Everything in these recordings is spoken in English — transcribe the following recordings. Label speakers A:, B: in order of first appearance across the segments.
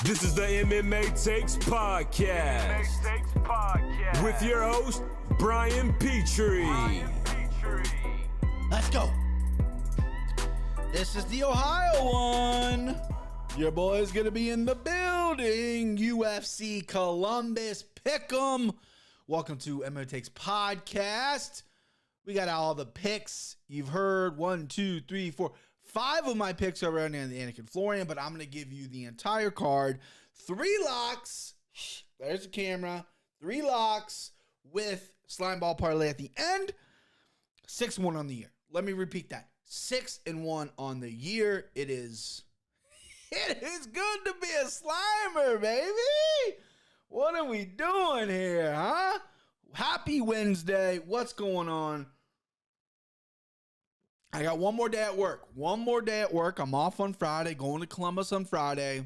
A: This is the MMA Takes Podcast. With your host, Brian Petrie.
B: Let's go. This is the Ohio one. Your boy's going to be in the building. UFC Columbus Pick'em. Welcome to MMA Takes Podcast. We got all the picks. You've heard 1, 2, 3, 4, 5 of my picks are around in the Anakin Florian, but I'm going to give you the entire card. 3 locks. There's the camera. 3 locks with Slimeball Parlay at the end. 6-1 on the year. Let me repeat that. 6-1 on the year. It is good to be a Slimer, baby. What are we doing here, huh? Happy Wednesday. What's going on? I got one more day at work. I'm off on Friday, going to Columbus on Friday,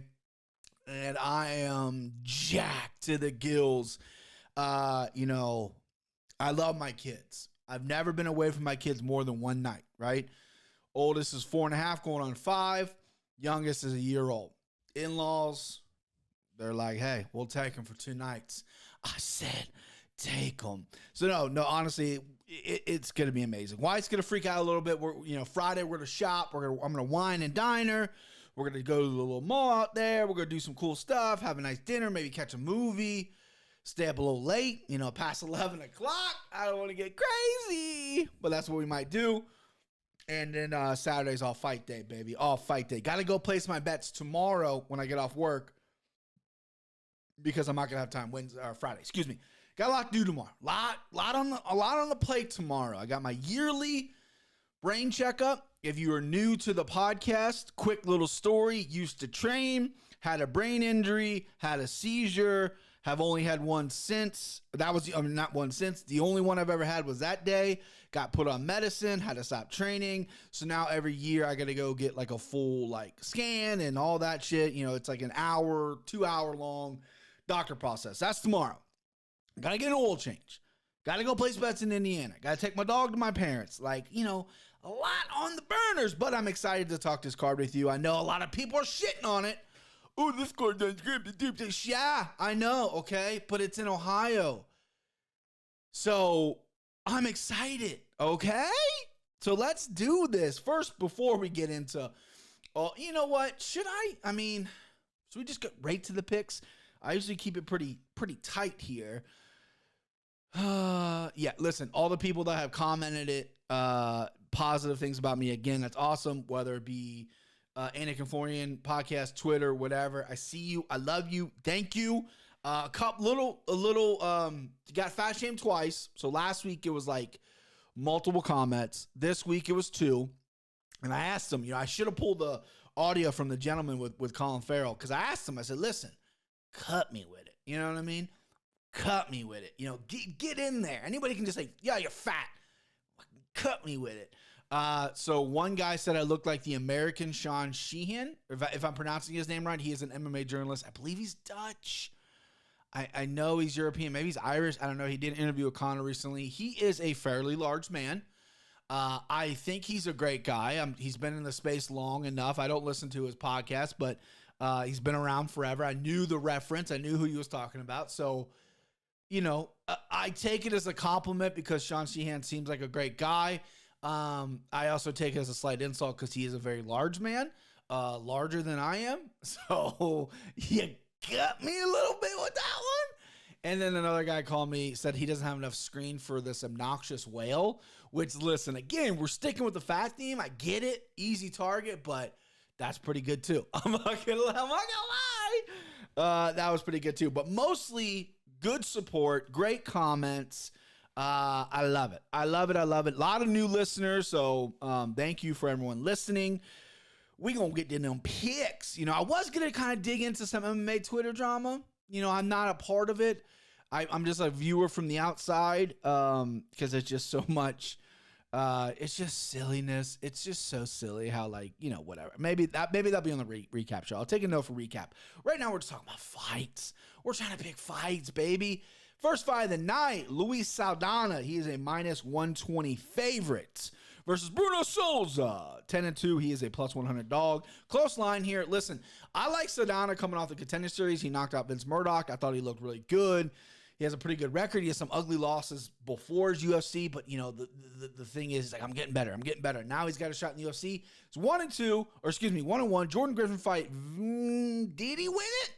B: and I am jacked to the gills. I love my kids. I've never been away from my kids more than one night, right? Oldest is 4.5, going on 5. Youngest is a year old. In-laws, they're like, hey, we'll take them for 2 nights. I said, take them. So no, honestly, it's going to be amazing. Wife's going to freak out a little bit. Friday we're going to shop. I'm going to wine and diner. We're going to go to the little mall out there. We're going to do some cool stuff, have a nice dinner, maybe catch a movie, stay up a little late, past 11 o'clock. I don't want to get crazy, but that's what we might do. And then Saturday's all fight day, baby. All fight day. Got to go place my bets tomorrow when I get off work because I'm not going to have time Friday. Excuse me. Got a lot to do tomorrow. A lot on the plate tomorrow. I got my yearly brain checkup. If you are new to the podcast, quick little story. Used to train, had a brain injury, had a seizure, have only had one since. That was not one since. The only one I've ever had was that day. Got put on medicine, had to stop training. So now every year I got to go get like a full scan and all that shit. It's like an hour, 2 hour long doctor process. That's tomorrow. Got to get an oil change. Got to go place bets in Indiana. Got to take my dog to my parents. A lot on the burners, but I'm excited to talk this card with you. I know a lot of people are shitting on it. Oh, this card doesn't good. Yeah, I know, okay? But it's in Ohio. So I'm excited, okay? So let's do this. First, before we get into, you know what? Should we just get right to the picks? I usually keep it pretty tight here. Yeah, listen, all the people that have commented it, positive things about me, again, that's awesome. Whether it be Anakin Florian podcast, Twitter, whatever. I see you. I love you. Thank you. Got fat shamed twice. So last week it was multiple comments. This week it was 2. And I asked him, I should have pulled the audio from the gentleman with Colin Farrell. Cause I asked him, I said, listen, cut me with it. You know what I mean? Cut me with it. Get in there. Anybody can just say, yeah, you're fat. Cut me with it. So one guy said I looked like the American Sean Sheehan. If I'm pronouncing his name right, he is an MMA journalist. I believe he's Dutch. I know he's European. Maybe he's Irish. I don't know. He did an interview with Conor recently. He is a fairly large man. I think he's a great guy. He's been in the space long enough. I don't listen to his podcast, but he's been around forever. I knew the reference. I knew who he was talking about. So, I take it as a compliment because Sean Sheehan seems like a great guy. I also take it as a slight insult because he is a very large man, larger than I am. So you got me a little bit with that one. And then another guy called me, said he doesn't have enough screen for this obnoxious whale, which, listen, again, we're sticking with the fat theme. I get it. Easy target, but that's pretty good too. I'm not gonna lie. That was pretty good too, but mostly good support, great comments. I love it. I love it. A lot of new listeners. So thank you for everyone listening. We gonna get to them picks. I was gonna kind of dig into some MMA Twitter drama. I'm not a part of it. I'm just a viewer from the outside because it's just so much. It's just silliness. It's just so silly how whatever. Maybe that'll be on the recap show. I'll take a note for recap. Right now we're just talking about fights. We're trying to pick fights, baby. First fight of the night, Luis Saldana. He is a -120 favorite versus Bruno Souza. 10-2. He is a plus 100 dog. Close line here. Listen, I like Saldana coming off the Contender Series. He knocked out Vince Murdoch. I thought he looked really good. He has a pretty good record. He has some ugly losses before his UFC, but you know the thing is, like, I'm getting better. I'm getting better. Now he's got a shot in the UFC. It's 1-2, or excuse me, 1-1. Jordan Griffin fight. Did he win it?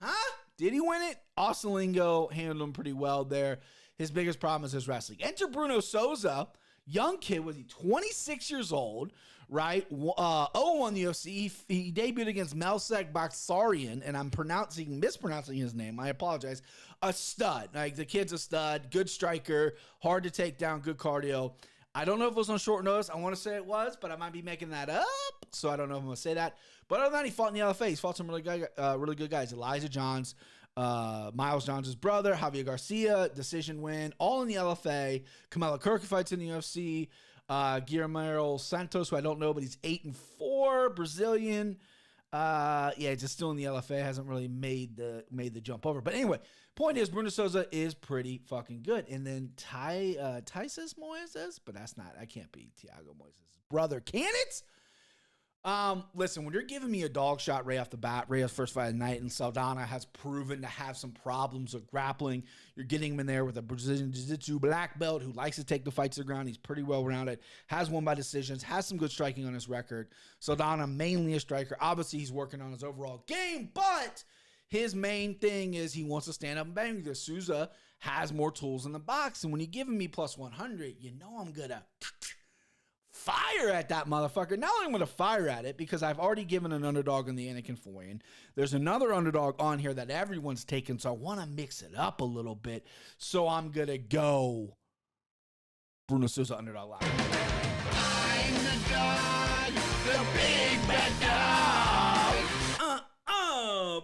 B: Huh? Did he win it? Osalingo handled him pretty well there. His biggest problem is his wrestling. Enter Bruno Souza, young kid. Was he 26 years old? Right, 0-1 the UFC. He debuted against Melsek Baksarian, and I'm mispronouncing his name. I apologize. A stud. Like, the kid's a stud. Good striker. Hard to take down. Good cardio. I don't know if it was on short notice. I want to say it was, but I might be making that up. So I don't know if I'm going to say that. But other than that, he fought in the LFA. He's fought some really good guys. Elijah Johns, Miles Johns' brother, Javier Garcia, decision win. All in the LFA. Kamala Kirk fights in the UFC. Guillermo Santos, who I don't know, but he's 8-4, Brazilian. Just still in the LFA, hasn't really made the jump over. But anyway, point is, Bruno Souza is pretty fucking good. And then Tysus Moises, but I can't be Thiago Moises' brother. Can it? Listen, when you're giving me a dog shot right off the bat, Reyes' first fight of the night, and Saldana has proven to have some problems with grappling, you're getting him in there with a Brazilian Jiu-Jitsu black belt who likes to take the fight to the ground. He's pretty well-rounded, has won by decisions, has some good striking on his record. Saldana, mainly a striker. Obviously, he's working on his overall game, but his main thing is he wants to stand up and bang because Souza has more tools in the box. And when you're giving me plus 100, you know I'm going to fire at that motherfucker. Not only am I going to fire at it because I've already given an underdog in the Anakin Foyan. There's another underdog on here that everyone's taken, so I want to mix it up a little bit. So I'm going to go Bruno Souza underdog lock. I'm the dog, the big bad dog.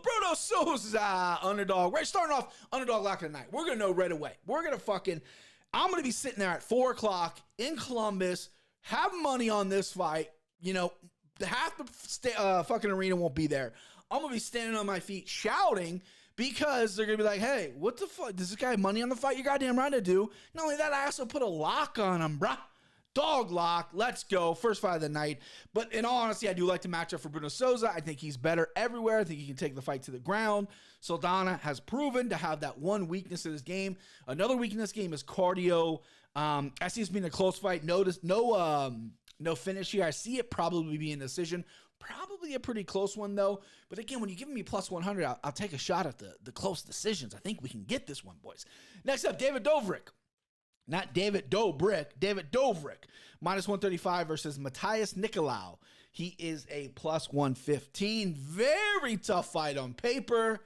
B: Bruno Souza underdog. Right, starting off underdog lock of the night. We're going to know right away. I'm going to be sitting there at 4 o'clock in Columbus, have money on this fight. You know, half the fucking arena won't be there. I'm going to be standing on my feet shouting because they're going to be like, hey, what the fuck? Does this guy have money on the fight? You're goddamn right to do. Not only that, I also put a lock on him, bruh. Dog lock. Let's go. First fight of the night. But in all honesty, I do like to match up for Bruno Souza. I think he's better everywhere. I think he can take the fight to the ground. Saldana has proven to have that one weakness in his game. Another weakness in this game is cardio. I see this being a close fight. No finish here. I see it probably being a decision. Probably a pretty close one, though. But again, when you're giving me plus 100, I'll take a shot at the close decisions. I think we can get this one, boys. Next up, David Doverick. Not David Dobrik, David Doverick. Minus 135 versus Matthias Nicholau. He is a plus 115. Very tough fight on paper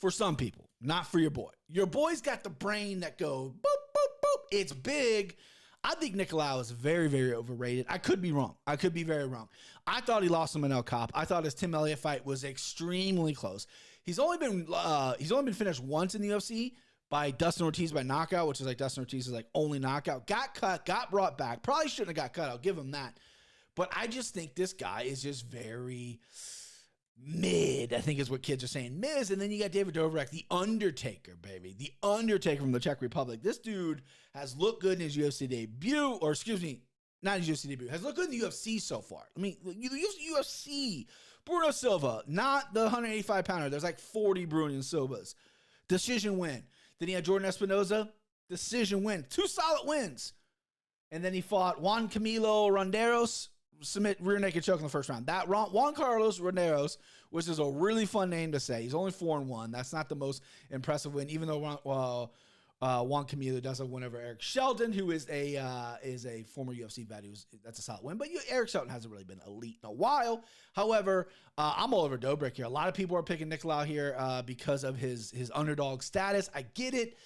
B: for some people. Not for your boy. Your boy's got the brain that goes boop, boop, boop. It's big. I think Nicholau is very, very overrated. I could be wrong. I could be very wrong. I thought he lost him in El Cop. I thought his Tim Elliott fight was extremely close. He's only been finished once in the UFC by Dustin Ortiz by knockout, which is like Dustin Ortiz's like only knockout. Got cut, got brought back. Probably shouldn't have got cut. I'll give him that. But I just think this guy is just very mid, I think is what kids are saying. Mid. And then you got David Doverick, the Undertaker, baby. The Undertaker from the Czech Republic. This dude has looked good in his UFC debut, or excuse me, not his UFC debut, has looked good in the UFC so far. I mean, UFC, Bruno Silva, not the 185-pounder. There's like 40 Bruno Silvas. Decision win. Then he had Jordan Espinoza, decision win. 2 solid wins. And then he fought Juan Camilo Ronderos, submit rear naked choke in the first round. That Juan Carlos Ronderos, which is a really fun name to say. He's only 4-1. That's not the most impressive win, even though Juan Camilo does have win over Eric Shelton, who is a former UFC vet. That's a solid win. But Eric Shelton hasn't really been elite in a while. However, I'm all over Dobrik here. A lot of people are picking Nicholau here because of his underdog status. I get it.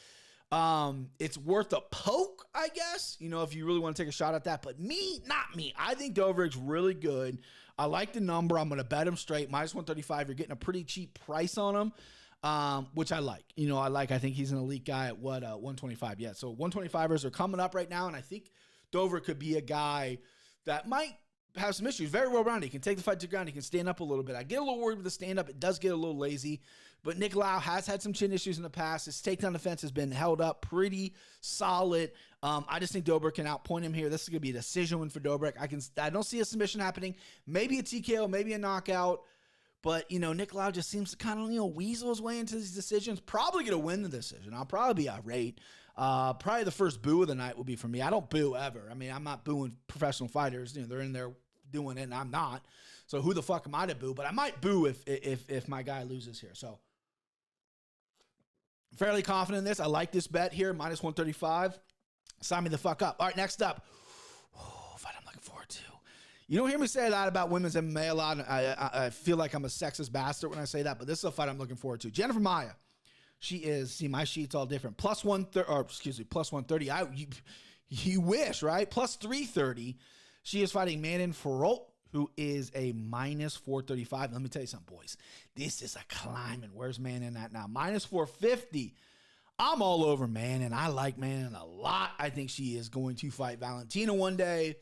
B: It's worth a poke, I guess, if you really want to take a shot at that. But not me. I think Doverick's really good. I like the number. I'm going to bet him straight. Minus 135. You're getting a pretty cheap price on him. Which I like. I think he's an elite guy at 125. Yeah, so 125ers are coming up right now, and I think Doverick could be a guy that might have some issues. Very well-rounded. He can take the fight to the ground. He can stand up a little bit. I get a little worried with the stand-up. It does get a little lazy. But Nicholau has had some chin issues in the past. His takedown defense has been held up pretty solid. I just think Doverick can outpoint him here. This is going to be a decision win for Doverick. I don't see a submission happening. Maybe a TKO, maybe a knockout. But, Nicholau just seems to kind of, weasel his way into these decisions. Probably going to win the decision. I'll probably be irate. Probably the first boo of the night will be for me. I don't boo ever. I mean, I'm not booing professional fighters. They're in there doing it, and I'm not. So who the fuck am I to boo? But I might boo if my guy loses here. So fairly confident in this. I like this bet here, minus 135. Sign me the fuck up. All right, next up. Fight I'm looking forward to. You don't hear me say that about women's MMA a lot. I feel like I'm a sexist bastard when I say that, but this is a fight I'm looking forward to. Jennifer Maia. She is, see, my sheet's all different. Plus 130. You wish, right? Plus 330. She is fighting Manon Fiorot, who is a minus 435. Let me tell you something, boys. This is a climbing. Where's Manon at now? Minus 450. I'm all over Manon. I like Manon a lot. I think she is going to fight Valentina one day,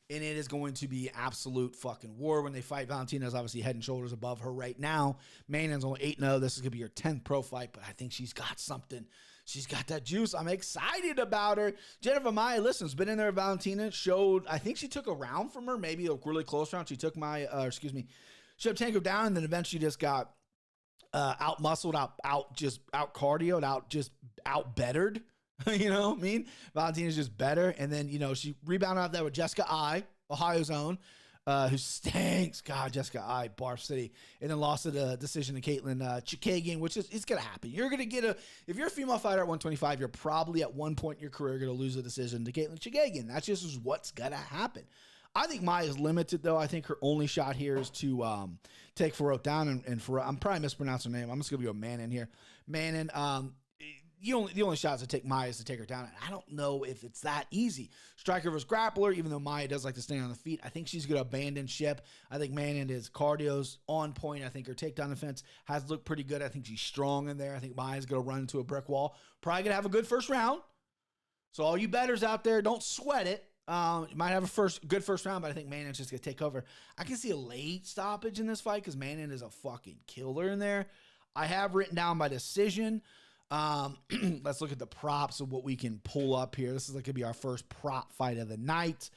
B: and it is going to be absolute fucking war when they fight. Valentina's obviously head and shoulders above her right now. Manon's only 8-0. This is going to be her 10th pro fight, but I think she's got something. She's got that juice. I'm excited about her. Jennifer Maia, listen, has been in there. Valentina showed, I think she took a round from her, maybe a really close round. She took she had Tango down, and then eventually just got out-muscled, out-cardioed, out-bettered. You know what I mean? Valentina's just better. And then, she rebounded out there with Jessica I, Ohio's own, who stinks. God, Jessica I, Barf City. And then lost to the decision to Caitlin Chikagian, which it's going to happen. You're going to get if you're a female fighter at 125, you're probably at one point in your career going to lose a decision to Caitlin Chikagian. That's just what's going to happen. I think Maia's limited, though. I think her only shot here is to take Fiorot down. And Fiorot, I'm probably mispronouncing her name. I'm just going to go Manon here. Manon, the only shot to take Maia is to take her down. And I don't know if it's that easy. Striker versus grappler, even though Maia does like to stand on the feet, I think she's going to abandon ship. I think Manon is cardio's on point. I think her takedown defense has looked pretty good. I think she's strong in there. I think Maia's going to run into a brick wall. Probably going to have a good first round. So all you bettors out there, don't sweat it. You might have a good first round, but I think Manon's just going to take over. I can see a late stoppage in this fight because Manon is a fucking killer in there. I have written down by decision. Let's look at the props of what we can pull up here. This is going to be our first prop fight of the night.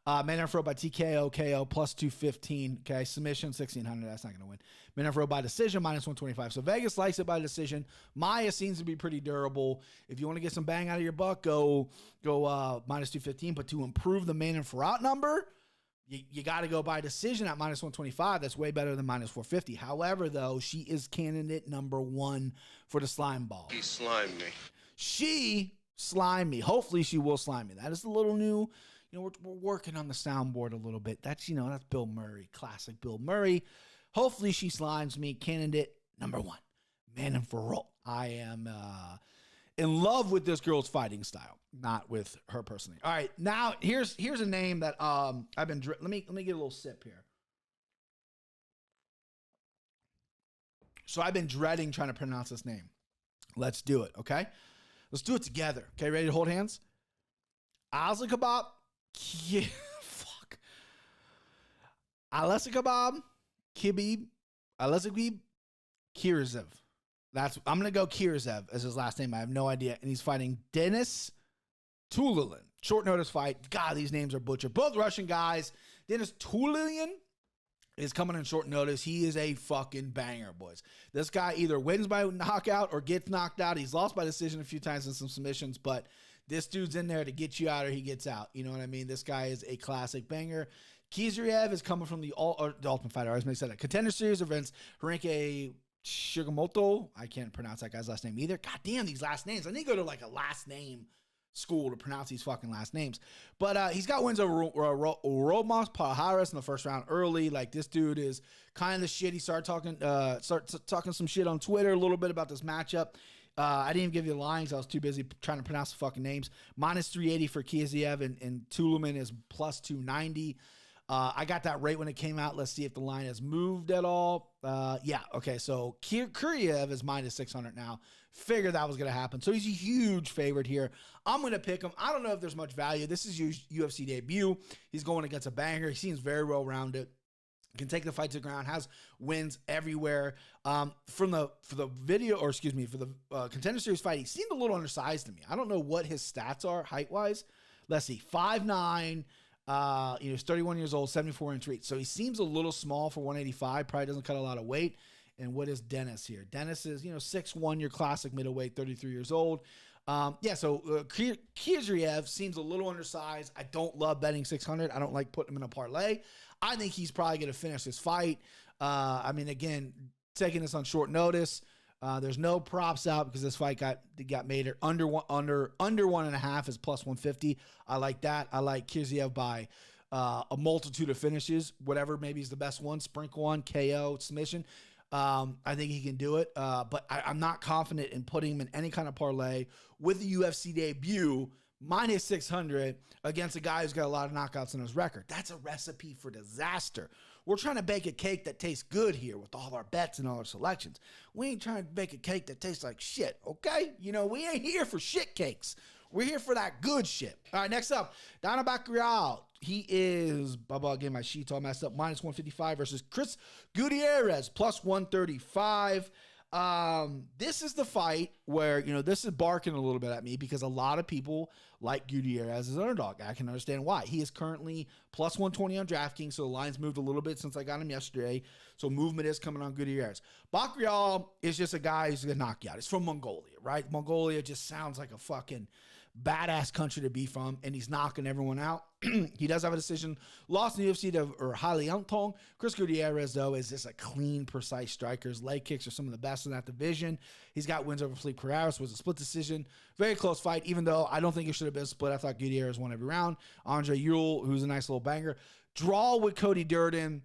B: Manon Fiorot by TKO, KO, plus 215. Okay, submission, 1,600. That's not going to win. Manon Fiorot by decision, minus 125. So Vegas likes it by decision. Maia seems to be pretty durable. If you want to get some bang out of your buck, go minus 215. But to improve the Manon Fiorot number, you got to go by decision at minus 125. That's way better than minus 450. However, though, she is candidate number 1 for the slime ball.
C: He slimed me.
B: She slimed me. Hopefully she will slime me. That is a little new. We're working on the soundboard a little bit. That's Bill Murray, classic Bill Murray. Hopefully she slimes me. Candidate number 1, Manon Fiorot. I am in love with this girl's fighting style, not with her personally. All right, now here's a name that I've been. Let me get a little sip here. So I've been dreading trying to pronounce this name. Let's do it, okay? Let's do it together. Okay, ready to hold hands? Alza Kebab. Yeah, fuck. Alessa Kebab. Kibib. Kirizev. I'm gonna go Kirizev as his last name. I have no idea. And he's fighting Denis Tulilin. Short notice fight. God, these names are butchered. Both Russian guys. Denis Tulilin is coming in short notice. He is a fucking banger, boys. This guy either wins by knockout or gets knocked out. He's lost by decision a few times in some submissions, but this dude's in there to get you out or he gets out. You know what I mean? This guy is a classic banger. Kizriev is coming from the Ultimate Fighter. I was going to say that. Contender Series events. Harinke Shigamoto. I can't pronounce that guy's last name either. God damn, these last names. I need to go to like a last name school to pronounce these fucking last names. But he's got wins over Romas Pajares in the first round early. Like, this dude is kind of the shit. He started talking some shit on Twitter a little bit about this matchup. I didn't even give you the lines. I was too busy trying to pronounce the fucking names. Minus 380 for Kizriev, and Tuliman is plus 290. I got that rate when it came out. Let's see if the line has moved at all. Yeah, okay, so Kuriev is minus 600 now. Figured that was going to happen. So he's a huge favorite here. I'm going to pick him. I don't know if there's much value. This is UFC debut. He's going against a banger. He seems very well-rounded. Can take the fight to the ground, has wins everywhere. For the Contender Series fight, he seemed a little undersized to me. I don't know what his stats are height-wise. Let's see, 5'9", he's 31 years old, 74-inch reach. So he seems a little small for 185, probably doesn't cut a lot of weight. And what is Dennis here? Dennis is, 6'1", your classic middleweight, 33 years old. Kizriev seems a little undersized. I don't love betting 600. I don't like putting him in a parlay. I think he's probably going to finish this fight. Again, taking this on short notice. There's no props out because this fight got made at under 1.5 is plus 150. I like that. I like Kizriev by a multitude of finishes, whatever maybe is the best one, sprinkle one, KO, submission. I think he can do it, but I'm not confident in putting him in any kind of parlay with the UFC debut minus 600 against a guy who's got a lot of knockouts in his record. That's a recipe for disaster. We're trying to bake a cake that tastes good here with all our bets and all our selections. We ain't trying to bake a cake that tastes like shit, okay? We ain't here for shit cakes. We're here for that good shit. All right, next up, Dana Bacurau. He is, getting my sheets all messed up, minus 155 versus Chris Gutierrez, plus 135. This is the fight where, this is barking a little bit at me because a lot of people like Gutierrez as an underdog. I can understand why. He is currently plus 120 on DraftKings, so the line's moved a little bit since I got him yesterday. So movement is coming on Gutierrez. Bacurau is just a guy who's going to knock you out. He's from Mongolia, right? Mongolia just sounds like a fucking badass country to be from, and he's knocking everyone out. He does have a decision. Lost in the UFC to Haile Yantong. Chris Gutierrez, though, is just a clean, precise striker. His leg kicks are some of the best in that division. He's got wins over Felipe Pereira, was a split decision. Very close fight, even though I don't think it should have been split. I thought Gutierrez won every round. Andre Ewell, who's a nice little banger. Draw with Cody Durden.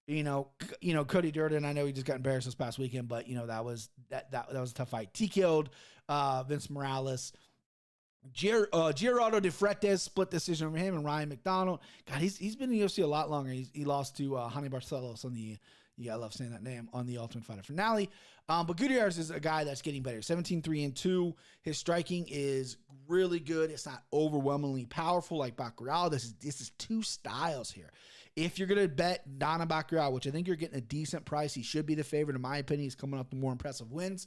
B: Cody Durden, I know he just got embarrassed this past weekend, but, that was a tough fight. TKO'd Vince Morales. Gerardo de Freitas, split decision over him, and Ryan McDonald. God, he's been in the UFC a lot longer. He lost to Hani Barcelos on the, I love saying that name, on the Ultimate Fighter finale. But Gutierrez is a guy that's getting better. 17-3-2. His striking is really good. It's not overwhelmingly powerful like Bacurau. This is two styles here. If you're going to bet Dana Bacurau, which I think you're getting a decent price, he should be the favorite in my opinion. He's coming up with more impressive wins.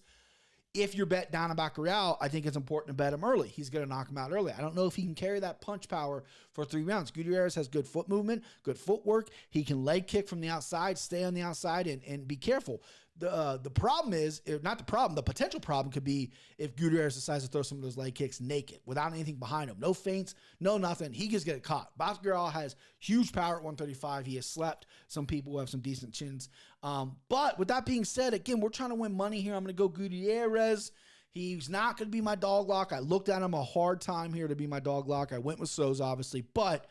B: If you bet Dana Bacurau, I think it's important to bet him early. He's going to knock him out early. I don't know if he can carry that punch power for 3 rounds. Gutierrez has good foot movement, good footwork. He can leg kick from the outside, stay on the outside, and be careful. The problem is, not the problem, the potential problem could be if Gutierrez decides to throw some of those leg kicks naked, without anything behind him. No feints, no nothing. He just get caught. Bacurau has huge power at 135. He has slept some people who have some decent chins. But with that being said, again, we're trying to win money here. I'm going to go Gutierrez. He's not going to be my dog lock. I looked at him a hard time here to be my dog lock. I went with Souza, obviously, but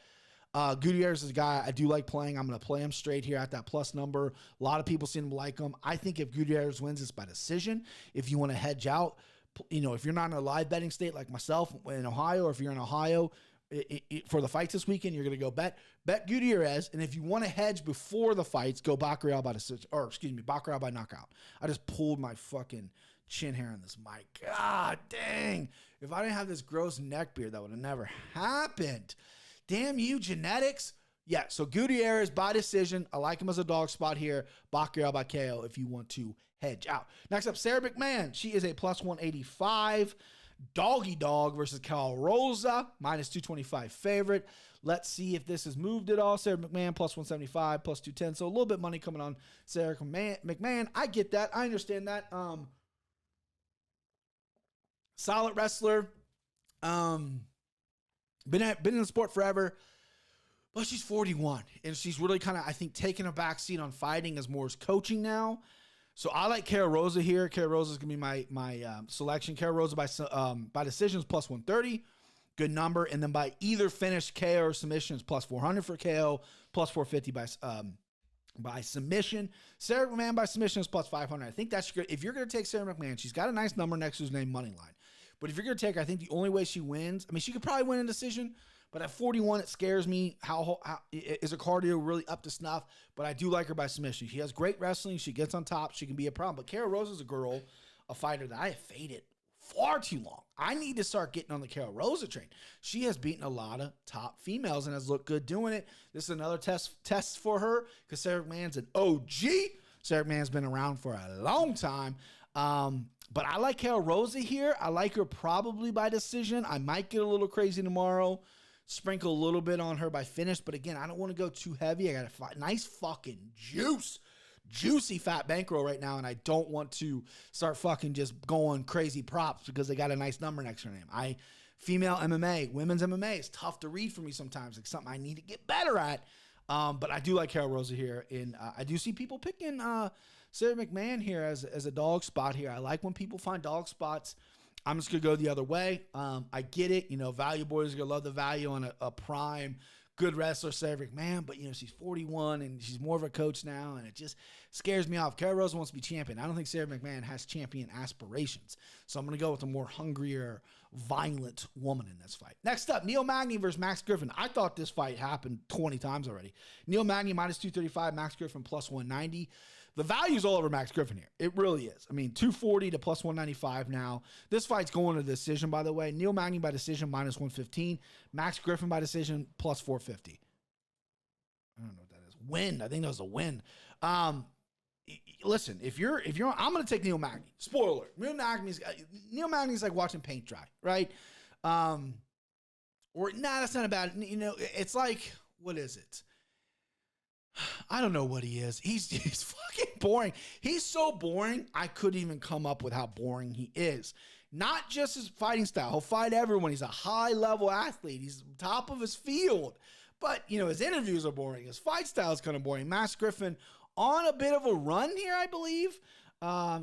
B: Gutierrez is a guy I do like playing. I'm going to play him straight here at that plus number. A lot of people seem to like him. I think if Gutierrez wins, it's by decision. If you want to hedge out, if you're not in a live betting state like myself in Ohio, or if you're in Ohio for the fights this weekend, you're going to go bet Gutierrez. And if you want to hedge before the fights, go Bacurau by decision, Bacurau by knockout. I just pulled my fucking chin hair on this mic. God dang. If I didn't have this gross neck beard, that would have never happened. Damn you, genetics. Yeah, so Gutierrez by decision. I like him as a dog spot here. Bacurau by KO if you want to hedge out. Next up, Sarah McMahon. She is a plus 185. Doggy Dog versus Cal Rosa, minus 225 favorite. Let's see if this has moved at all. Sarah McMahon, plus 175, plus 210. So a little bit money coming on Sarah McMahon. I get that. I understand that. Solid wrestler. Been in the sport forever, but she's 41, and she's really kind of, I think, taking a back seat on fighting as more as coaching now. So I like Cara Rosa here. Cara Rosa is going to be my selection. Cara Rosa by decisions plus 130, good number, and then by either finish KO or submission is plus 400 for KO, plus 450 by submission. Sarah McMahon by submission is plus 500. I think that's good. If you're going to take Sarah McMahon, she's got a nice number next to his name, Moneyline. But if you're going to take her, I think the only way she wins, I mean, she could probably win a decision, But at 41, it scares me. How is her cardio really up to snuff? But I do like her by submission. She has great wrestling. She gets on top. She can be a problem. But Kara Rose is a girl, a fighter that I have faded far too long. I need to start getting on the Kara Rosa train. She has beaten a lot of top females and has looked good doing it. This is another test for her because Sarah McMahon's an OG. Sarah McMahon's been around for a long time. But I like Kara Rosa here. I like her probably by decision. I might get a little crazy tomorrow. Sprinkle a little bit on her by finish. But again, I don't want to go too heavy. I got a nice fucking juicy fat bankroll right now, and I don't want to start fucking just going crazy props because they got a nice number next to her name. Female MMA, women's MMA is tough to read for me sometimes. It's something I need to get better at. But I do like Kara Rosa here, and I do see people picking Sarah McMahon here as a dog spot here. I like when people find dog spots. I'm just going to go the other way. I get it. Value boys are going to love the value on a prime good wrestler, Sarah McMahon, but she's 41 and she's more of a coach now, and it just scares me off. Kara Rose wants to be champion. I don't think Sarah McMahon has champion aspirations, so I'm going to go with a more hungrier, violent woman in this fight. Next up, Neil Magney versus Max Griffin. I thought this fight happened 20 times already. Neil Magney minus 235, Max Griffin plus 190. The value's all over Max Griffin here. It really is. I mean, 240 to plus 195 now. This fight's going to decision, by the way. Neil Magney by decision minus 115. Max Griffin by decision plus 450. I don't know what that is. Win. I think that was a win. Listen, if you're, I'm going to take Neil Magney. Spoiler. Neil Magney's like watching paint dry, right? That's not bad. It's like, what is it? I don't know what he is. He's fucking boring. He's so boring, I couldn't even come up with how boring he is. Not just his fighting style. He'll fight everyone. He's a high-level athlete. He's top of his field. But, his interviews are boring. His fight style is kind of boring. Max Griffin on a bit of a run here, I believe.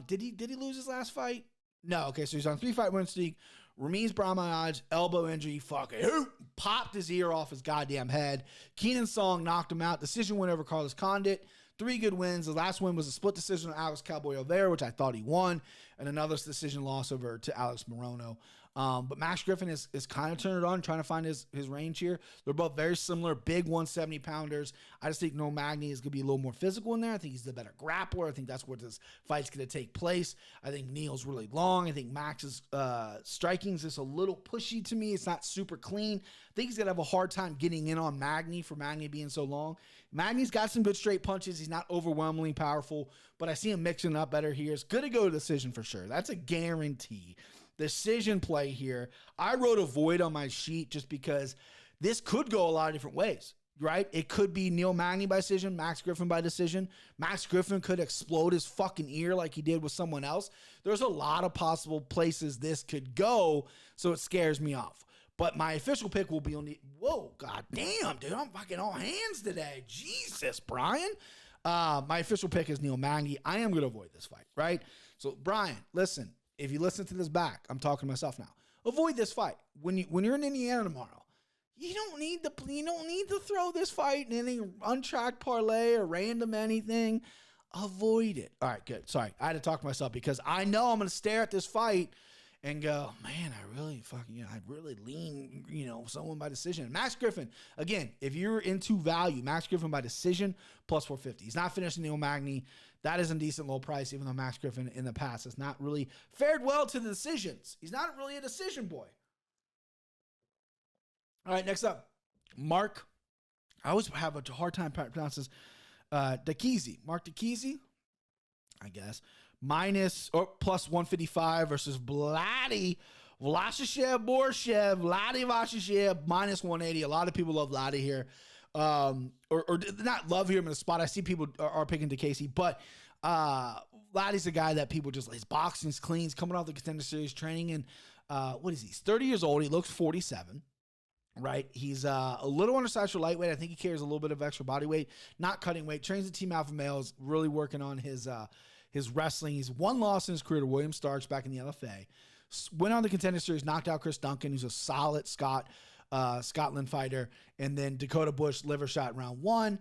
B: Did he lose his last fight? No. Okay, so he's on 3-fight win streak. Ramirez Brahmanaj, elbow injury, fucking popped his ear off his goddamn head. Keenan Song knocked him out. Decision win over Carlos Condit. 3 good wins. The last win was a split decision on Alex Cowboy Oliveira, which I thought he won, and another decision loss over to Alex Morono. But Max Griffin is kind of turned it on, trying to find his range here. They're both very similar, big 170-pounders. I just think Neil Magney is going to be a little more physical in there. I think he's the better grappler. I think that's where this fight's going to take place. I think Neil's really long. I think Max's striking is just a little pushy to me. It's not super clean. I think he's going to have a hard time getting in on Magney for Magney being so long. Magney's got some good straight punches. He's not overwhelmingly powerful, but I see him mixing up better here. It's going to go to decision for sure. That's a guarantee. Decision play here. I wrote avoid on my sheet just because this could go a lot of different ways, right? It could be Neil Magney by decision, Max Griffin by decision. Max Griffin could explode his fucking ear like he did with someone else. There's a lot of possible places this could go, so it scares me off. But my official pick will be on the... Whoa, goddamn, dude. I'm fucking all hands today. Jesus, Brian. My official pick is Neil Magney. I am going to avoid this fight, right? So, Brian, listen. If you listen to this back, I'm talking to myself now. Avoid this fight. When you're in Indiana tomorrow, you don't need to throw this fight in any untracked parlay or random anything. Avoid it. All right, good. Sorry, I had to talk to myself because I know I'm going to stare at this fight and go, man, I really lean, someone by decision. Max Griffin, again, if you're into value, Max Griffin by decision plus 450. He's not finishing Neil Magney. That is a decent low price, even though Max Griffin in the past has not really fared well to the decisions. He's not really a decision boy. All right, next up, Mark. I always have a hard time pronouncing this. Dikizi. Mark Dikizi, I guess. Minus or plus 155 versus Vladi Vashishev, minus 180. A lot of people love Vladi here. Or not love him in the spot. I see people are picking Dikizi, but Vladdy's a guy that people just, his boxing's clean. He's coming off the Contender Series training, and what is he? He's 30 years old. He looks 47. Right, he's a little undersized for lightweight. I think he carries a little bit of extra body weight. Not cutting weight. Trains the Team Alpha Males. Really working on his wrestling. He's one loss in his career to William Starks back in the LFA. Went on the Contender Series, knocked out Chris Duncan, who's a solid Scotland fighter, and then Dakota Bush liver shot in round 1.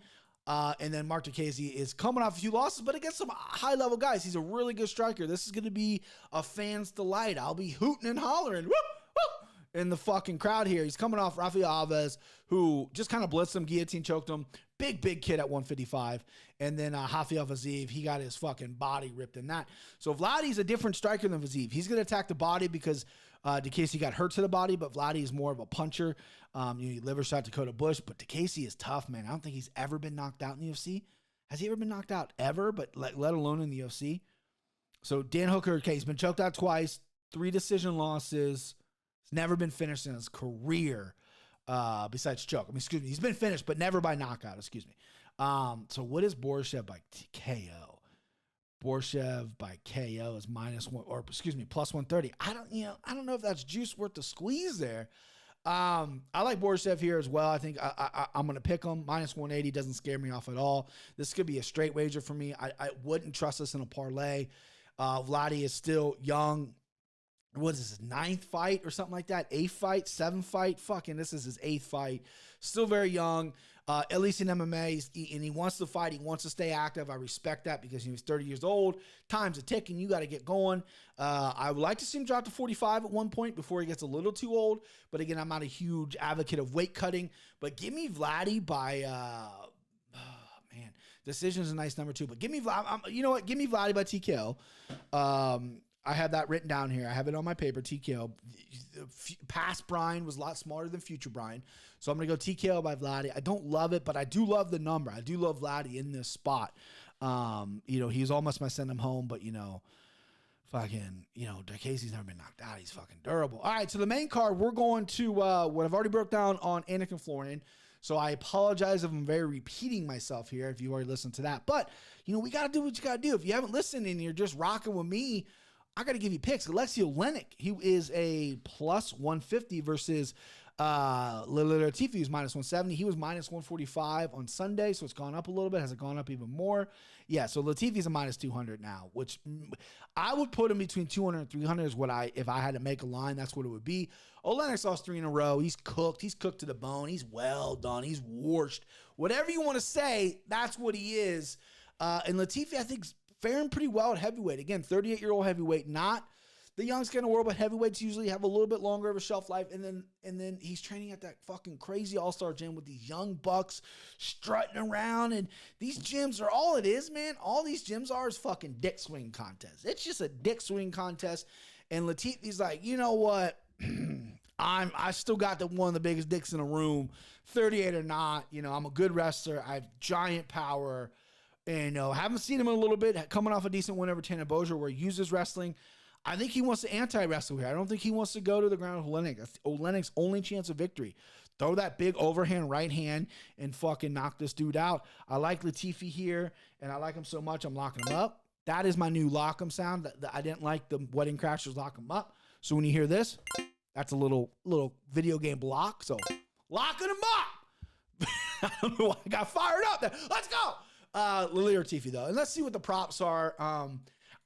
B: And then Mark Dikizi is coming off a few losses, but against some high-level guys. He's a really good striker. This is going to be a fan's delight. I'll be hooting and hollering. Woo! Woo! in the fucking crowd here. He's coming off Rafael Alves, who just kind of blitzed him, guillotine choked him. Big kid at 155. And then Rafael Vazeev, he got his fucking body ripped in that. So Vladdy's a different striker than Vazeev. He's going to attack the body because DeCasey got hurt to the body, but Vladdy is more of a puncher. He liver shot Dakota Bush, but DeCasey is tough, man. I don't think he's ever been knocked out in the UFC. Has he ever been knocked out ever, but let alone in the UFC? So Dan Hooker, okay, he's been choked out twice, 3 decision losses. He's never been finished in his career besides choke. He's been finished, but never by knockout, So what is Borshev by KO? Borshev by KO is plus 130. I don't know if that's juice worth the squeeze there. I like Borshev here as well. I think I'm going to pick him. Minus 180 doesn't scare me off at all. This could be a straight wager for me. I wouldn't trust this in a parlay. Vladdy is still young. What is his 9th fight or something like that? 8th fight, 7th fight? Fucking, this is his 8th fight. Still very young, at least in MMA, and he wants to fight. He wants to stay active. I respect that because he was 30 years old. Time's a ticking. You got to get going. I would like to see him drop to 45 at one point before he gets a little too old. But again, I'm not a huge advocate of weight cutting. But give me Vladdy by, decision is a nice number too. But give me Vladdy. You know what? Give me Vladdy by TKO. I have that written down here. I have it on my paper, TKO. Past Brian was a lot smarter than future Brian. So I'm going to go TKO by Vladdy. I don't love it, but I do love the number. I do love Vladdy in this spot. He's almost my send him home, but, DeCasey's never been knocked out. He's fucking durable. All right, so the main card, we're going to what I've already broke down on Anik and Florian. So I apologize if I'm very repeating myself here if you already listened to that. But, we got to do what you got to do. If you haven't listened and you're just rocking with me, I got to give you picks. Alexei Oleinik, he is a plus 150 versus Latifi, who's minus 170. He was minus 145 on Sunday, so it's gone up a little bit. Has it gone up even more? Yeah, so Latifi's a minus 200 now, which I would put him between 200 and 300 is what if I had to make a line, that's what it would be. Oleinik's lost 3 in a row. He's cooked. He's cooked to the bone. He's well done. He's washed. Whatever you want to say, that's what he is. And Latifi, I think, faring pretty well at heavyweight. Again, 38-year-old heavyweight, not the youngest guy in the world, but heavyweights usually have a little bit longer of a shelf life. And then he's training at that fucking crazy all-star gym with these young bucks strutting around. And these gyms are all it is, man. All these gyms are is fucking dick swing contests. It's just a dick swing contest. And Latifi's like, you know what? I still got one of the biggest dicks in the room, 38 or not. I'm a good wrestler. I have giant power. And haven't seen him in a little bit, coming off a decent win over Tanner Bozier where he uses wrestling. I think he wants to anti-wrestle here. I don't think he wants to go to the ground with Oleinik. That's Oleinik's only chance of victory. Throw that big overhand right hand and fucking knock this dude out. I like Latifi here, and I like him so much, I'm locking him up. That is my new lock 'em sound. I didn't like the Wedding Crashers lock him up. So when you hear this, that's a little video game block. So locking him up. I don't know why I got fired up there. Let's go. Lily Latifi, though. And let's see what the props are.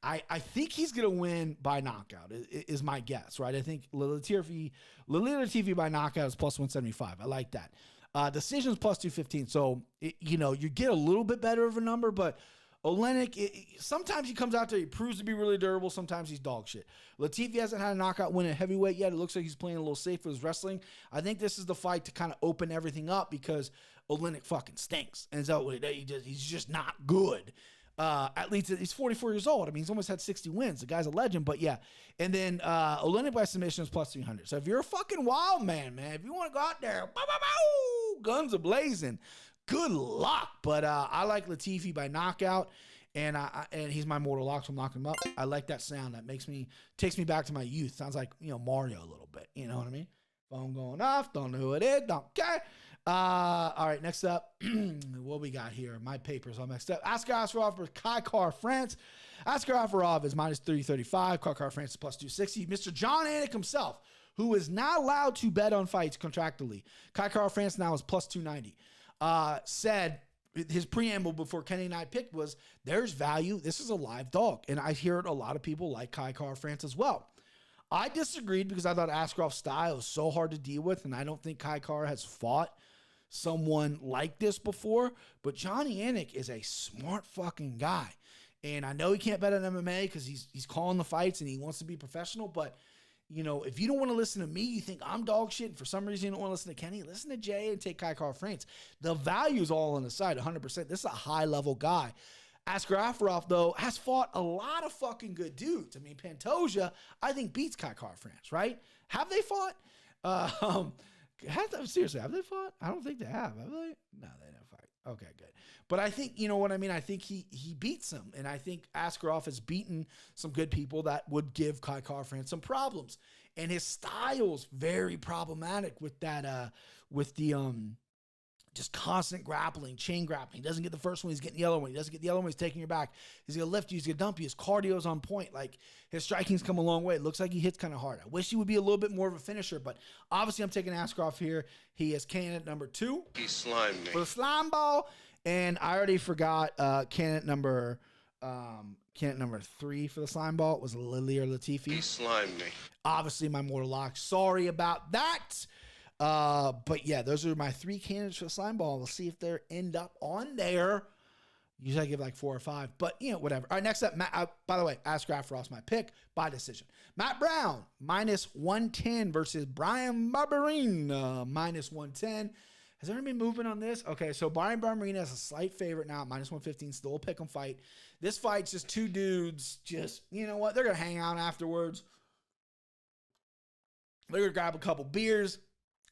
B: I think he's going to win by knockout, is my guess, right? I think Lily Latifi by knockout is plus 175. I like that. Decision's plus 215. So, you get a little bit better of a number, but Oleinik, sometimes he comes out there, he proves to be really durable. Sometimes he's dog shit. Latifi hasn't had a knockout win at heavyweight yet. It looks like he's playing a little safe with his wrestling. I think this is the fight to kind of open everything up because Oleinik fucking stinks. And so he's just not good. At least he's 44 years old. I mean, he's almost had 60 wins. The guy's a legend, but yeah. And then Oleinik by submission is plus 300. So if you're a fucking wild man, if you want to go out there, guns a blazing, good luck. But I like Latifi by knockout, and he's my mortal lock, so I'm locking him up. I like that sound. That takes me back to my youth. Sounds like Mario a little bit. You know what I mean? Phone going off. Don't know who it is. Don't care. All right, next up, what we got here? My papers all messed up. Askar Askarov for Kai Kara France. Askar Askarov is minus 335. Kai Kara France is plus 260. Mr. John Anik himself, who is not allowed to bet on fights contractually. Kai Kara France now is plus 290. Said his preamble before Kenny and I picked was, there's value. This is a live dog. And I hear it, a lot of people like Kai Kara France as well. I disagreed because I thought Askarov's style was so hard to deal with, and I don't think Kai Kara has fought someone like this before. But Johnny Anik is a smart fucking guy. And I know he can't bet on MMA because he's calling the fights and he wants to be professional, but if you don't want to listen to me, you think I'm dog shit, and for some reason you don't want to listen to Kenny, listen to Jay and take Kai Kara-France. The value's all on the side, 100%. This is a high-level guy. Askarov, though, has fought a lot of fucking good dudes. I mean, Pantoja, I think, beats Kai Kara-France, right? Have they fought? Seriously, have they fought? I don't think they have they? No, they didn't fight. Okay, good. But I think, you know what I mean? I think he beats him. And I think Askarov has beaten some good people that would give Kai Kara-France some problems. And his style's very problematic with that, just constant grappling, chain grappling. He doesn't get the first one, he's getting the other one. He doesn't get the other one, he's taking your back. He's going to lift you, he's going to dump you. His cardio's on point. Like, his striking's come a long way. It looks like he hits kind of hard. I wish he would be a little bit more of a finisher, but obviously I'm taking Askarov here. He is candidate number 2.
C: He slimed me.
B: For the slime ball. And I already forgot candidate number 3 for the slime ball. It was Lily or Latifi.
C: He slimed me.
B: Obviously my mortal lock. Sorry about that. But yeah, those are my 3 candidates for the slime ball. We'll see if they end up on there. Usually I give like 4 or 5, but whatever. All right, next up, by the way, Askarov Ross, my pick by decision. Matt Brown, -110 versus Brian Barberina, -110. Has there been movement on this? Okay, so Brian Barberina is a slight favorite now, -115, still a pick 'em fight. This fight's just 2 dudes, just, you know what? They're going to hang out afterwards. They're going to grab a couple beers.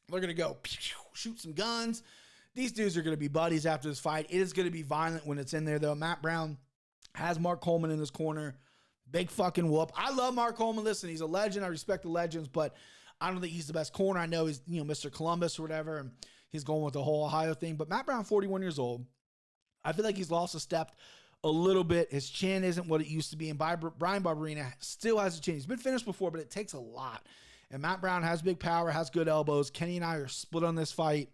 B: They're going to go shoot some guns. These dudes are going to be buddies after this fight. It is going to be violent when it's in there, though. Matt Brown has Mark Coleman in his corner. Big fucking whoop. I love Mark Coleman. Listen, he's a legend. I respect the legends, but I don't think he's the best corner. I know he's, Mr. Columbus or whatever, and he's going with the whole Ohio thing. But Matt Brown, 41 years old. I feel like he's lost a step a little bit. His chin isn't what it used to be. And Brian Barberina still has a chin. He's been finished before, but it takes a lot. And Matt Brown has big power, has good elbows. Kenny and I are split on this fight.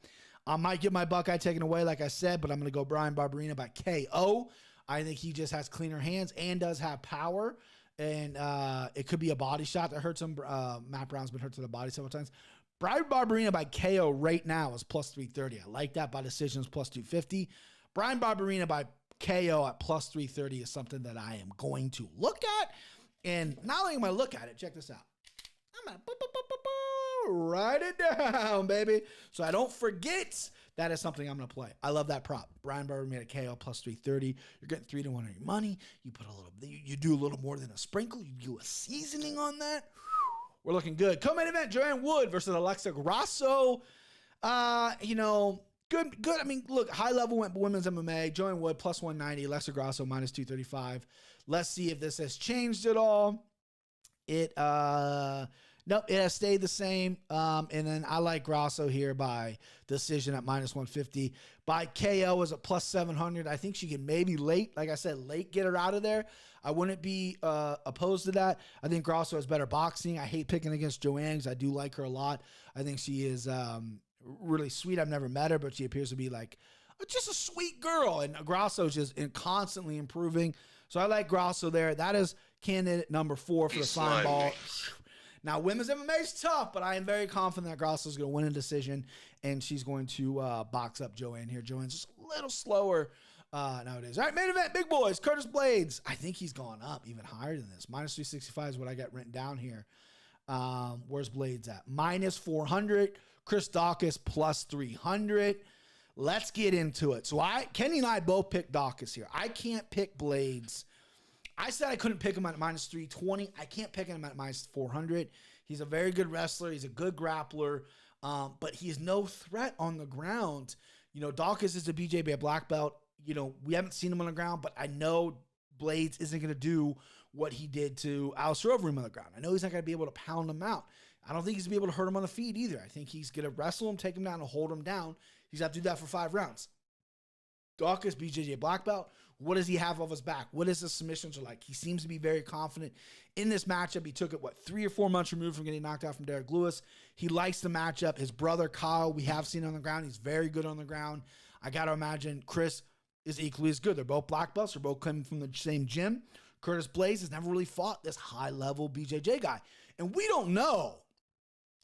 B: I might get my Buckeye taken away, like I said, but I'm going to go Brian Barberina by KO. I think he just has cleaner hands and does have power. And it could be a body shot that hurts him. Matt Brown's been hurt to the body several times. Brian Barberina by KO right now is +330. I like that. By decisions, +250. Brian Barberina by KO at +330 is something that I am going to look at. And not only am I look at it, check this out. I'm going to write it down, baby. So I don't forget that is something I'm going to play. I love that prop. Brian Barberina KO +330. You're getting 3 to 1 on your money. You put a little, you do a little more than a sprinkle. You do a seasoning on that. We're looking good. Co-main event, Joanne Wood versus Alexa Grosso. Good. I mean, look, high level women's MMA. Joanne Wood +190. Alexa Grosso -235. Let's see if this has changed at all. Nope, it has stayed the same. And then I like Grosso here by decision at -150. By KO is at +700. I think she can maybe late get her out of there. I wouldn't be opposed to that. I think Grosso has better boxing. I hate picking against Joanne because I do like her a lot. I think she is really sweet. I've never met her, but she appears to be like just a sweet girl. And Grosso is just constantly improving. So I like Grosso there. That is candidate number 4 for the slime ball. Now, women's MMA is tough, but I am very confident that Grosso is going to win a decision, and she's going to box up Joanne here. Joanne's just a little slower nowadays. All right, main event, big boys. Curtis Blades. I think he's gone up even higher than this. -365 is what I got written down here. Where's Blades at? -400. Chris Dawkins +300. Let's get into it. So Kenny and I both picked Dawkins here. I can't pick Blades. I said I couldn't pick him at -320. I can't pick him at -400. He's a very good wrestler. He's a good grappler, but he is no threat on the ground. Dawkins is a BJJ black belt. We haven't seen him on the ground, but I know Blades isn't going to do what he did to Alistair Overeem on the ground. I know he's not going to be able to pound him out. I don't think he's going to be able to hurt him on the feet either. I think he's going to wrestle him, take him down, and hold him down. He's got to do that for 5 rounds. Dawkins, BJJ black belt. What does he have off his back? What is his submissions are like? He seems to be very confident in this matchup. He took it, 3 or 4 months removed from getting knocked out from Derek Lewis. He likes the matchup. His brother, Kyle, we have seen on the ground. He's very good on the ground. I got to imagine Chris is equally as good. They're both black belts. They're both coming from the same gym. Curtis Blades has never really fought this high-level BJJ guy. And we don't know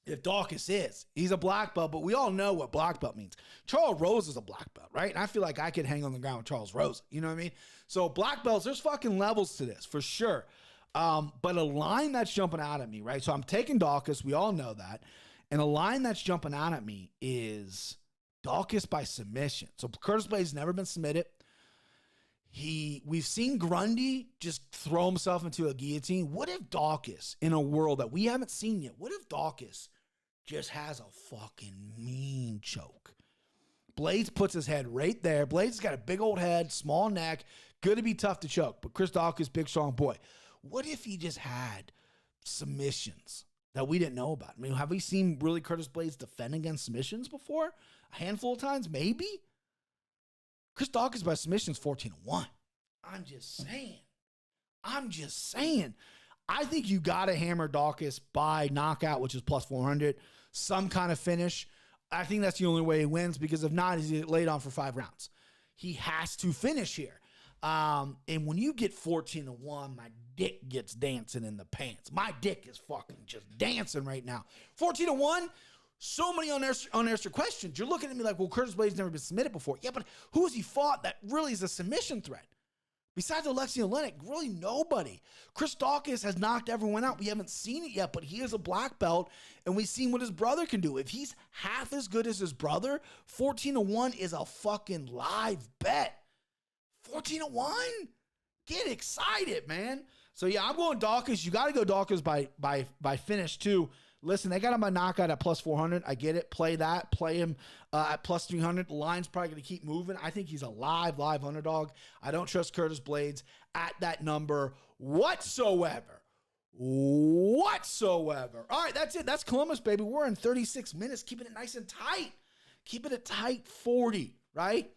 B: if Dawkins is. He's a black belt, but we all know what black belt means. Charles Rose is a black belt, right? And I feel like I could hang on the ground with Charles Rose. You know what I mean? So black belts, there's fucking levels to this, for sure. But a line that's jumping out at me, right? So I'm taking Dawkins. We all know that. And a line that's jumping out at me is Dawkins by submission. So Curtis Blades never been submitted. We've seen Grundy just throw himself into a guillotine. What if Dawkins, in a world that we haven't seen yet, what if Dawkins just has a fucking mean choke? Blades puts his head right there. Blades has got a big old head, small neck, going to be tough to choke. But Chris Dawkins, big, strong boy. What if he just had submissions that we didn't know about? I mean, have we seen really Curtis Blades defend against submissions before? A handful of times, maybe? Chris Dawkins by submissions 14-1. I'm just saying. I think you got to hammer Dawkins by knockout, which is plus 400. Some kind of finish. I think that's the only way he wins, because if not, he's laid on for 5 rounds. He has to finish here. And when you get 14-1, my dick gets dancing in the pants. My dick is fucking just dancing right now. 14-1. So many unanswered questions. You're looking at me like, well, Curtis Blades never been submitted before. Yeah, but who has he fought that really is a submission threat? Besides Alexei Oleinik, really nobody. Chris Dawkins has knocked everyone out. We haven't seen it yet, but he is a black belt, and we've seen what his brother can do. If he's half as good as his brother, 14-1 is a fucking live bet. 14-1? Get excited, man. So, yeah, I'm going Dawkins. You got to go Dawkins by finish, too. Listen, they got him by knockout at plus 400. I get it. Play that. Play him at plus 300. The line's probably going to keep moving. I think he's a live underdog. I don't trust Curtis Blades at that number whatsoever. All right, that's it. That's Columbus, baby. We're in 36 minutes, keeping it nice and tight. Keeping it tight 40, right?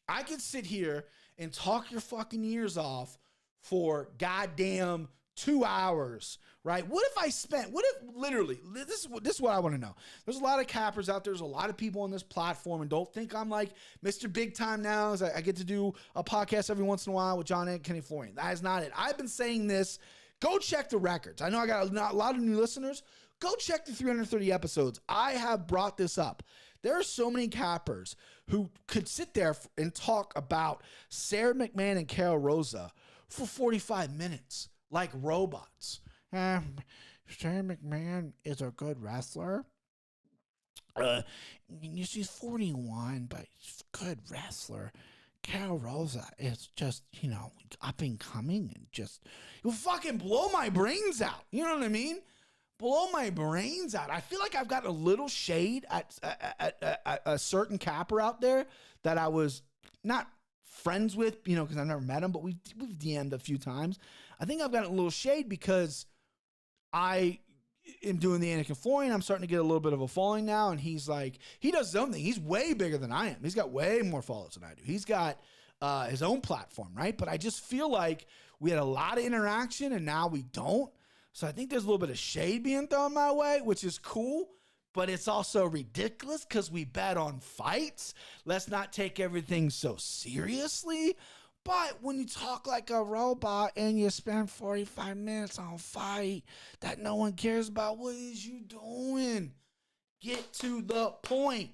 B: I could sit here and talk your fucking ears off for goddamn 2 hours, right? What if literally, this is what I want to know. There's a lot of cappers out there. There's a lot of people on this platform, and don't think I'm like Mr. Big Time now, as I get to do a podcast every once in a while with John and Kenny Florian. That is not it. I've been saying this. Go check the records. I know I got a lot of new listeners. Go check the 330 episodes. I have brought this up. There are so many cappers who could sit there and talk about Sarah McMahon and Carol Rosa for 45 minutes. Like robots. Sarah McMahon is a good wrestler. She's 41, but she's a good wrestler. Carol Rosa is just, up and coming, and just, you'll fucking blow my brains out. You know what I mean? Blow my brains out. I feel like I've got a little shade at a certain capper out there that I was not friends with, because I've never met him, but we've DM'd a few times. I think I've got a little shade because I am doing the Anakin Florian. I'm starting to get a little bit of a following now, and he's like, he does something. He's way bigger than I am. He's got way more followers than I do. He's got his own platform, right? But I just feel like we had a lot of interaction, and now we don't. So I think there's a little bit of shade being thrown my way, which is cool. But it's also ridiculous because we bet on fights. Let's not take everything so seriously. But when you talk like a robot and you spend 45 minutes on a fight that no one cares about, what is you doing? Get to the point.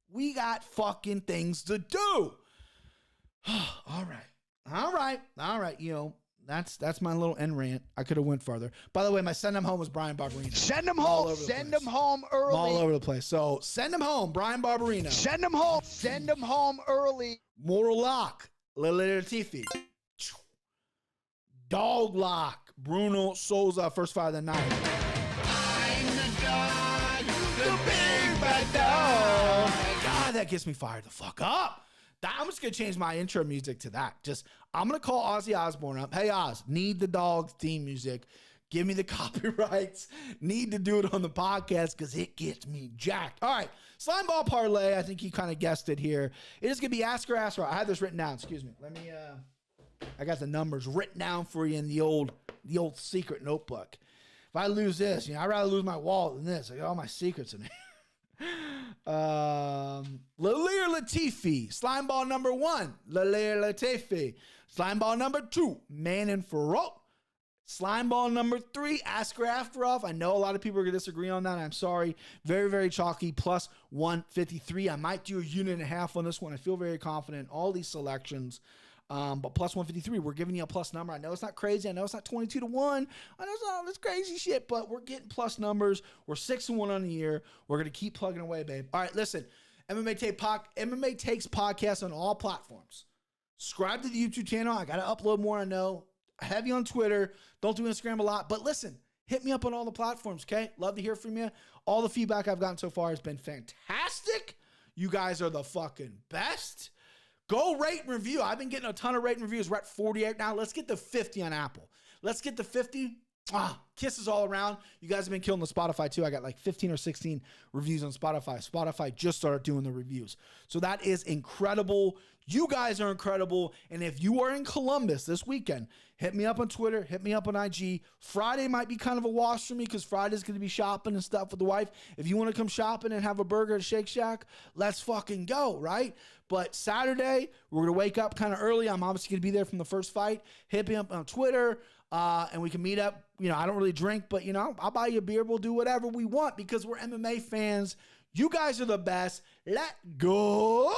B: We got fucking things to do. All right. That's my little end rant. I could have went further. By the way, my send him home was Brian Barberino.
C: Send him home. Send him home early.
B: I'm all over the place. So send him home, Brian Barberino.
C: Send him home. Send him home early.
B: Mortal Lock, Latifi. Dog Lock, Bruno Souza, first fight of the night.
C: I'm the dog,
B: The big bad dog. God, that gets me fired the fuck up. I'm just going to change my intro music to that. I'm going to call Ozzy Osbourne up. Hey, Oz, need the dog theme music. Give me the copyrights. Need to do it on the podcast because it gets me jacked. All right, Slimeball Parlay. I think you kind of guessed it here. It is going to be Ask or Ask. I have this written down. Excuse me. Let me, I got the numbers written down for you in the old secret notebook. If I lose this, I'd rather lose my wallet than this. I got all my secrets in there. Lalir Latifi, Slimeball number 1, Lalir Latifi. Slimeball number 2, Manon Farot. Slimeball number 3, Asker Afteroff. I know a lot of people are going to disagree on that. I'm sorry. Very, very chalky, plus 153. I might do a unit and a half on this one. I feel very confident in all these selections. But plus 153, we're giving you a plus number. I know it's not crazy. I know it's not 22 to 1. I know it's not all this crazy shit, but we're getting plus numbers. We're 6-1 on the year. We're going to keep plugging away, babe. All right, listen. MMA Takes podcast on all platforms. Subscribe to the YouTube channel. I got to upload more, I know. Heavy on Twitter. Don't do Instagram a lot. But listen, hit me up on all the platforms, okay? Love to hear from you. All the feedback I've gotten so far has been fantastic. You guys are the fucking best. Go rate and review. I've been getting a ton of rate and reviews. We're at 48 now. Let's get to 50 on Apple. Let's get to 50. Kisses all around. You guys have been killing the Spotify too. I got like 15 or 16 reviews on Spotify. Spotify just started doing the reviews. So that is incredible. You guys are incredible. And if you are in Columbus this weekend, hit me up on Twitter. Hit me up on IG. Friday might be kind of a wash for me because Friday's going to be shopping and stuff with the wife. If you want to come shopping and have a burger at Shake Shack, let's fucking go, right? But Saturday, we're going to wake up kind of early. I'm obviously going to be there from the first fight. Hit me up on Twitter. And we can meet up. You know, I don't really drink, but, you know, I'll buy you a beer. We'll do whatever we want because we're MMA fans. You guys are the best. Let go.